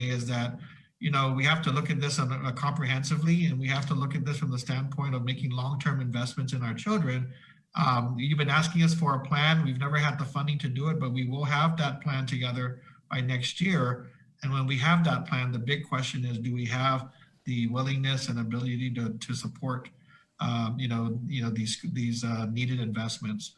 is that, we have to look at this comprehensively, and we have to look at this from the standpoint of making long-term investments in our children. You've been asking us for a plan. We've never had the funding to do it, but we will have that plan together by next year. And when we have that plan, the big question is, do we have the willingness and ability to support, these needed investments?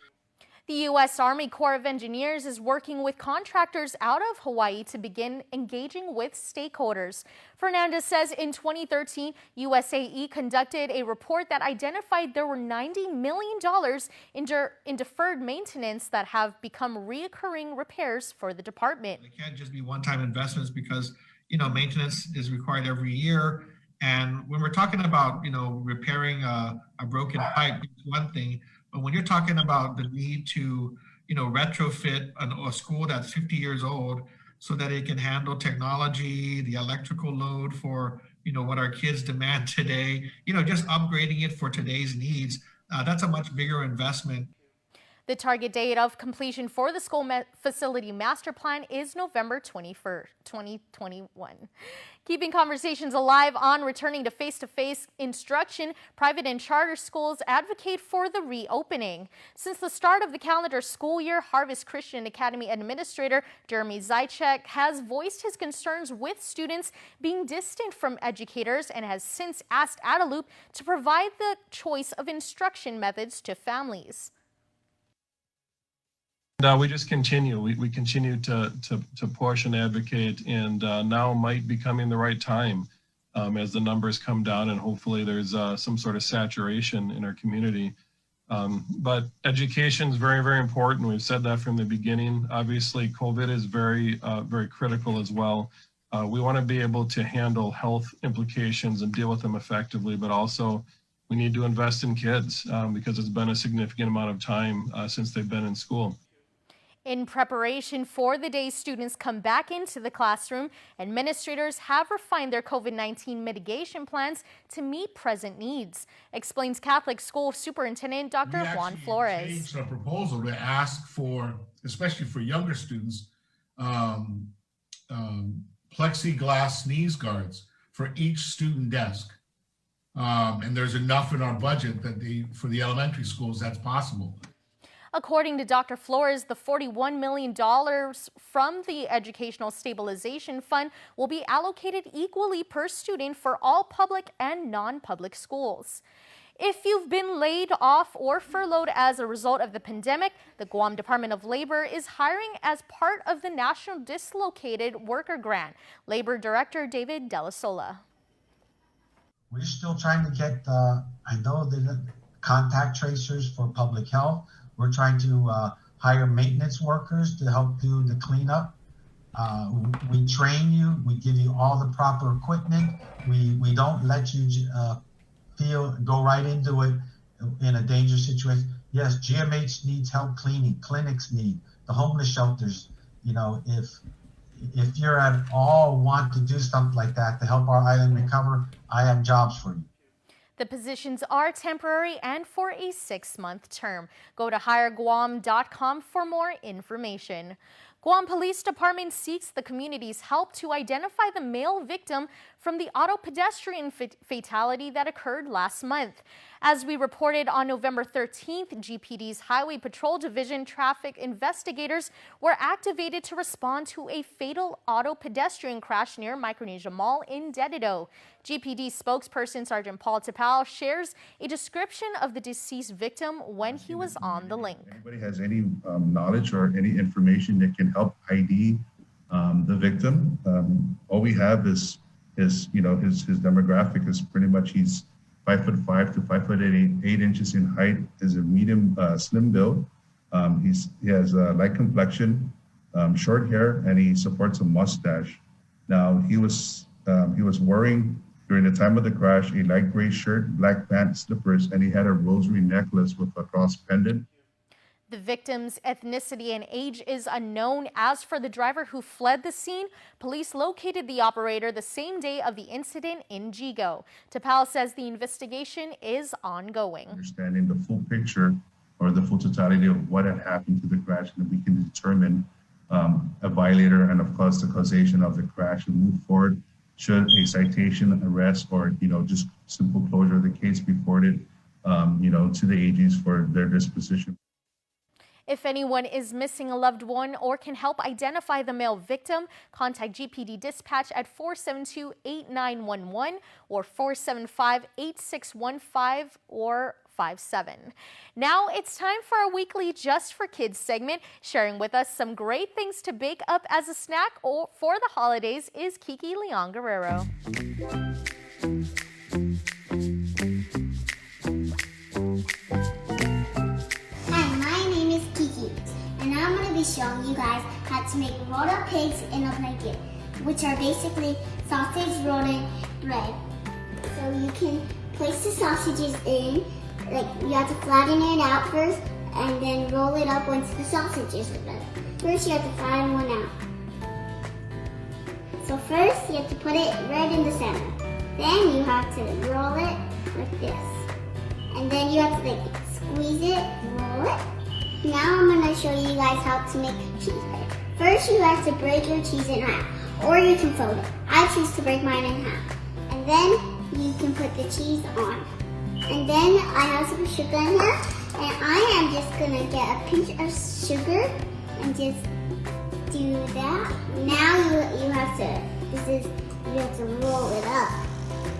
The U.S. Army Corps of Engineers is working with contractors out of Hawaii to begin engaging with stakeholders. Fernandez says in 2013, USAE conducted a report that identified there were $90 million in deferred maintenance that have become reoccurring repairs for the department. It can't just be one-time investments because, maintenance is required every year. And when we're talking about, repairing a broken pipe, it's one thing. But when you're talking about the need to, retrofit a school that's 50 years old so that it can handle technology, the electrical load for, what our kids demand today, just upgrading it for today's needs, that's a much bigger investment. The target date of completion for the school facility master plan is November 21st, 2021. Keeping conversations alive on returning to face-to-face instruction, private and charter schools advocate for the reopening. Since the start of the calendar school year, Harvest Christian Academy Administrator Jeremy Zychek has voiced his concerns with students being distant from educators and has since asked Adelup to provide the choice of instruction methods to families. We just continue. We continue to push and advocate, and now might be coming the right time as the numbers come down, and hopefully there's some sort of saturation in our community. But education is very, very important. We've said that from the beginning. Obviously, COVID is very, very critical as well. We want to be able to handle health implications and deal with them effectively, but also we need to invest in kids because it's been a significant amount of time since they've been in school. In preparation for the day students come back into the classroom, administrators have refined their COVID-19 mitigation plans to meet present needs, explains Catholic School Superintendent Dr. Juan Flores. We changed our proposal to ask for, especially for younger students, plexiglass sneeze guards for each student desk. And there's enough in our budget that for the elementary schools that's possible. According to Dr. Flores, the $41 million from the Educational Stabilization Fund will be allocated equally per student for all public and non-public schools. If you've been laid off or furloughed as a result of the pandemic, the Guam Department of Labor is hiring as part of the National Dislocated Worker Grant. Labor Director David Della Sola. We're still trying to get, I know the contact tracers for public health. We're trying to hire maintenance workers to help do the cleanup. We train you. We give you all the proper equipment. We don't let you go right into it in a dangerous situation. Yes, GMH needs help cleaning. Clinics need. The homeless shelters. If you're at all want to do something like that to help our island recover, I have jobs for you. The positions are temporary and for a 6-month term. Go to hireguam.com for more information. Guam Police Department seeks the community's help to identify the male victim from the auto pedestrian fatality that occurred last month. As we reported on November 13th, GPD's Highway Patrol Division traffic investigators were activated to respond to a fatal auto pedestrian crash near Micronesia Mall in Dedido. GPD spokesperson Sergeant Paul Tapao shares a description of the deceased victim when he was on the link. If anybody has any knowledge or any information that can help ID the victim, all we have is his demographic is pretty much he's 5'5" to 5'8" in height, is a medium slim build. He has a light complexion, short hair, and he supports a mustache. Now he was wearing during the time of the crash a light gray shirt, black pants, slippers, and he had a rosary necklace with a cross pendant. The victim's ethnicity and age is unknown. As for the driver who fled the scene, police located the operator the same day of the incident in Jigo. Tapao says the investigation is ongoing. Understanding the full picture or the full totality of what had happened to the crash, and we can determine a violator and of course the causation of the crash and move forward should a citation, arrest, or just simple closure of the case be forwarded to the agencies for their disposition. If anyone is missing a loved one or can help identify the male victim, contact GPD Dispatch at 472-8911 or 475-8615 or 57. Now it's time for our weekly Just for Kids segment. Sharing with us some great things to bake up as a snack or for the holidays is Kiki Leon Guerrero. I'm going to be showing you guys how to make rolled up pigs in a blanket, which are basically sausage rolled in bread. So you can place the sausages in, like you have to flatten it out first and then roll it up once the sausages are done. First you have to flatten one out. So first you have to put it right in the center. Then you have to roll it like this. And then you have to squeeze it, roll it. Now I'm going to show you guys how to make cheese bread. First you have to break your cheese in half, or you can fold it. I choose to break mine in half. And then you can put the cheese on. And then I have some sugar in here, and I am just going to get a pinch of sugar and just do that. Now you have to roll it up.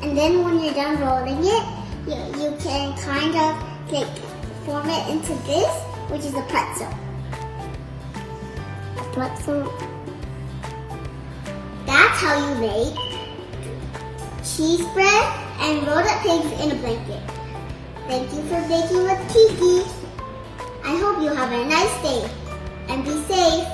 And then when you're done rolling it, you can kind of form it into this, which is a pretzel. That's how you make cheese bread and rolled up pigs in a blanket. Thank you for baking with Kiki. I hope you have a nice day and be safe.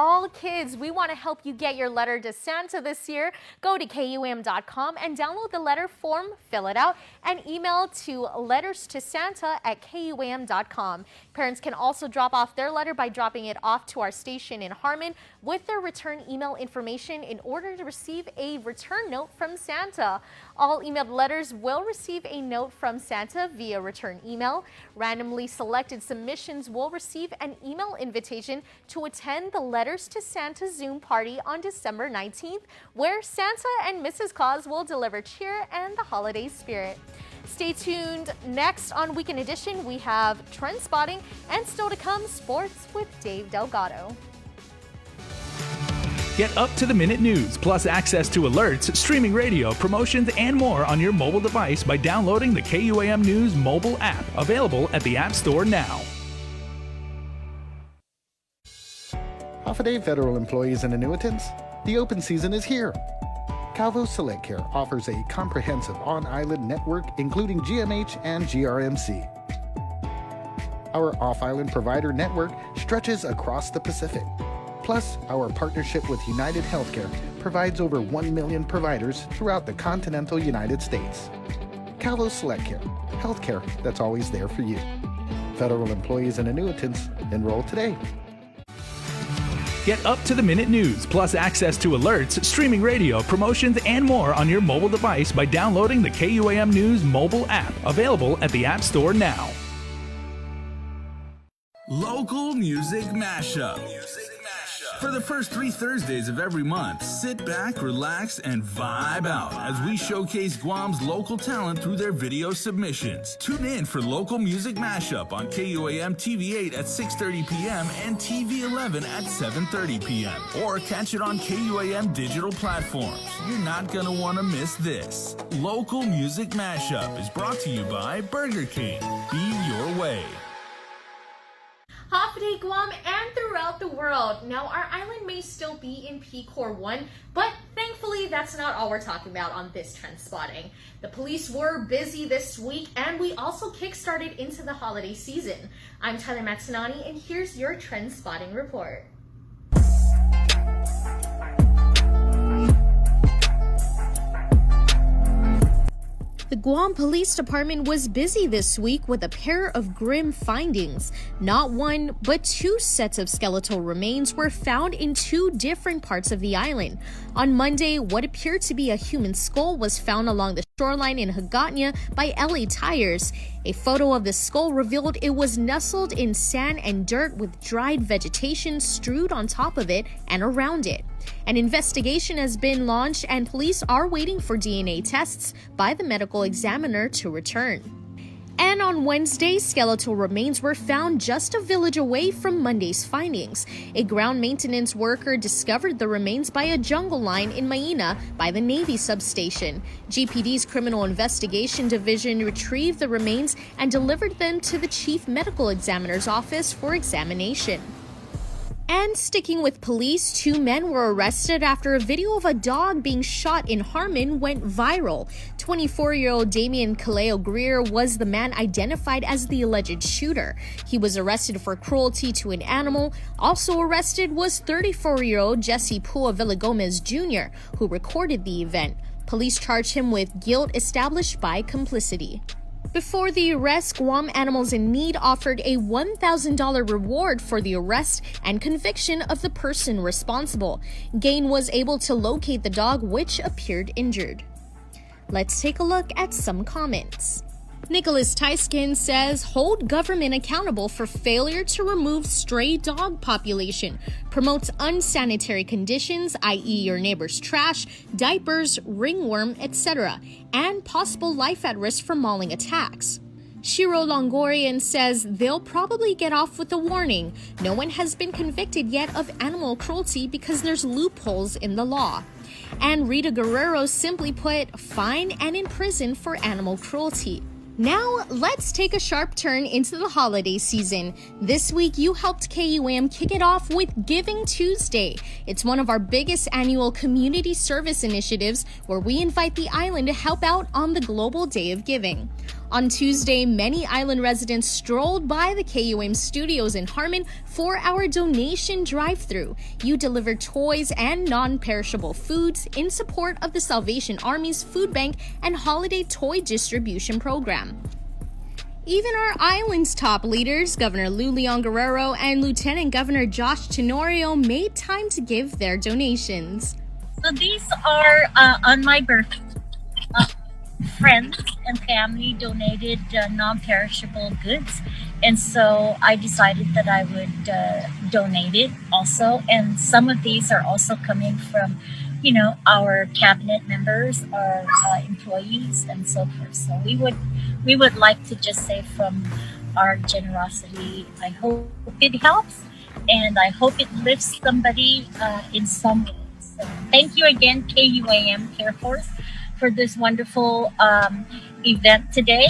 All kids, we want to help you get your letter to Santa this year. Go to KUAM.com and download the letter form, fill it out, and email to letterstosanta@KUAM.com. Parents can also drop off their letter by dropping it off to our station in Harmon with their return email information in order to receive a return note from Santa. All emailed letters will receive a note from Santa via return email. Randomly selected submissions will receive an email invitation to attend the Letters to Santa Zoom party on December 19th, where Santa and Mrs. Claus will deliver cheer and the holiday spirit. Stay tuned. Next on Weekend Edition, we have trend spotting and still to come, sports with Dave Delgado. Get up-to-the-minute news, plus access to alerts, streaming radio, promotions, and more on your mobile device by downloading the KUAM News mobile app, available at the App Store now. Off-a-day federal employees and annuitants, the open season is here. Calvo Select Care offers a comprehensive on-island network including GMH and GRMC. Our off-island provider network stretches across the Pacific. Plus, our partnership with United Healthcare provides over 1 million providers throughout the continental United States. Calvo Select Care, healthcare that's always there for you. Federal employees and annuitants, enroll today. Get up-to-the-minute news, plus access to alerts, streaming radio, promotions, and more on your mobile device by downloading the KUAM News mobile app, available at the App Store now. Local Music Mashup. For the first 3 Thursdays of every month, sit back, relax, and vibe out as we showcase Guam's local talent through their video submissions. Tune in for Local Music Mashup on KUAM TV8 at 6:30 p.m. and TV11 at 7:30 p.m. Or catch it on KUAM digital platforms. You're not going to want to miss this. Local Music Mashup is brought to you by Burger King. Be your way. Haapavei Guam and throughout the world. Now, our island may still be in PCOR 1, but thankfully that's not all we're talking about on this trend spotting. The police were busy this week, and we also kickstarted into the holiday season. I'm Tyler Matsunani, and here's your trend spotting report. The Guam Police Department was busy this week with a pair of grim findings. Not one, but two sets of skeletal remains were found in two different parts of the island. On Monday, what appeared to be a human skull was found along the shoreline in Hagåtña by LA Tires. A photo of the skull revealed it was nestled in sand and dirt with dried vegetation strewed on top of it and around it. An investigation has been launched and police are waiting for DNA tests by the medical examiner to return. And on Wednesday, skeletal remains were found just a village away from Monday's findings. A ground maintenance worker discovered the remains by a jungle line in Maina by the Navy substation. GPD's Criminal Investigation Division retrieved the remains and delivered them to the Chief Medical Examiner's office for examination. And sticking with police, two men were arrested after a video of a dog being shot in Harmon went viral. 24-year-old Damian Kaleo Greer was the man identified as the alleged shooter. He was arrested for cruelty to an animal. Also arrested was 34-year-old Jesse Pua Villagomez Jr., who recorded the event. Police charged him with guilt established by complicity. Before the arrest, Guam Animals in Need offered a $1,000 reward for the arrest and conviction of the person responsible. GAIN was able to locate the dog, which appeared injured. Let's take a look at some comments. Nicholas Tyskin says, hold government accountable for failure to remove stray dog population, promotes unsanitary conditions, i.e. your neighbor's trash, diapers, ringworm, etc., and possible life at risk from mauling attacks. Shiro Longorian says they'll probably get off with a warning. No one has been convicted yet of animal cruelty because there's loopholes in the law. And Rita Guerrero simply put, fine and in prison for animal cruelty. Now, let's take a sharp turn into the holiday season. This week, you helped KUAM kick it off with Giving Tuesday. It's one of our biggest annual community service initiatives where we invite the island to help out on the Global Day of Giving. On Tuesday, many island residents strolled by the KUAM studios in Harmon for our donation drive-thru. You delivered toys and non-perishable foods in support of the Salvation Army's food bank and holiday toy distribution program. Even our island's top leaders, Governor Lou Leon Guerrero and Lieutenant Governor Josh Tenorio, made time to give their donations. So these are on my birthday. Friends and family donated non-perishable goods, and so I decided that I would donate it also. And some of these are also coming from, our cabinet members, our employees, and so forth. So we would like to just say from our generosity, I hope it helps, and I hope it lifts somebody in some way. So thank you again, KUAM Care Force, for this wonderful event today.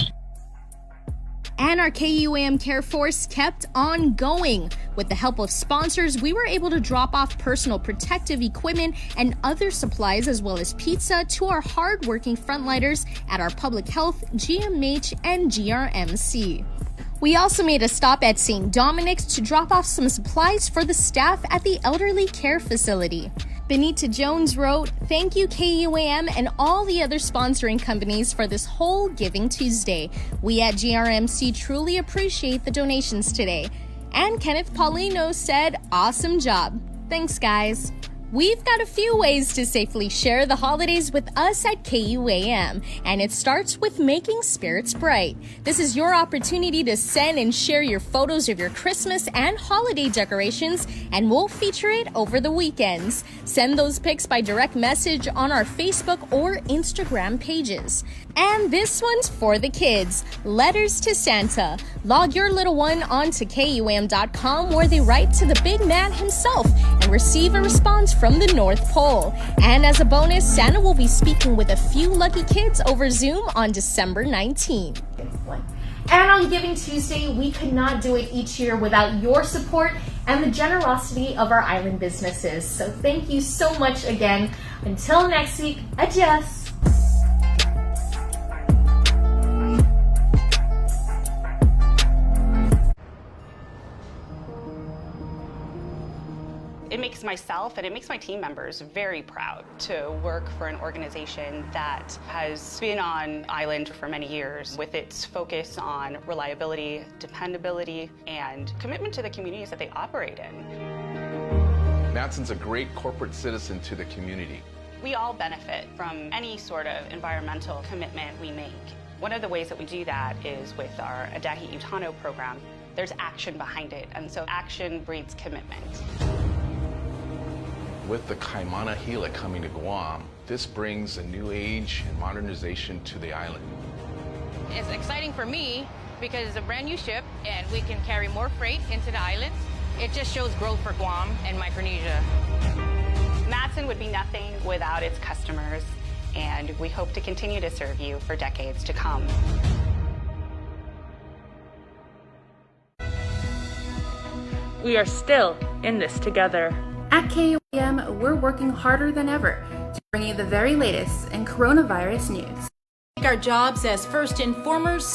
And our KUAM Care Force kept on going. With the help of sponsors, we were able to drop off personal protective equipment and other supplies, as well as pizza, to our hardworking frontliners at our public health, GMH, and GRMC. We also made a stop at St. Dominic's to drop off some supplies for the staff at the elderly care facility. Benita Jones wrote, thank you KUAM and all the other sponsoring companies for this whole Giving Tuesday. We at GRMC truly appreciate the donations today. And Kenneth Paulino said, awesome job. Thanks, guys. We've got a few ways to safely share the holidays with us at KUAM, and it starts with making spirits bright. This is your opportunity to send and share your photos of your Christmas and holiday decorations, and we'll feature it over the weekends. Send those pics by direct message on our Facebook or Instagram pages. And this one's for the kids. Letters to Santa. Log your little one onto KUAM.com where they write to the big man himself and receive a response from the North Pole. And as a bonus, Santa will be speaking with a few lucky kids over Zoom on December 19th. And on Giving Tuesday, we could not do it each year without your support and the generosity of our island businesses. So thank you so much again. Until next week, adios. It makes my myself and it makes my team members very proud to work for an organization that has been on island for many years with its focus on reliability, dependability, and commitment to the communities that they operate in. Matson's a great corporate citizen to the community. We all benefit from any sort of environmental commitment we make. One of the ways that we do that is with our Adahi Utano program. There's action behind it, and so action breeds commitment. With the Kaimana Hila coming to Guam, this brings a new age and modernization to the island. It's exciting for me because it's a brand new ship and we can carry more freight into the islands. It just shows growth for Guam and Micronesia. Matson would be nothing without its customers, and we hope to continue to serve you for decades to come. We are still in this together. At KUAM, we're working harder than ever to bring you the very latest in coronavirus news. Our jobs as first informers,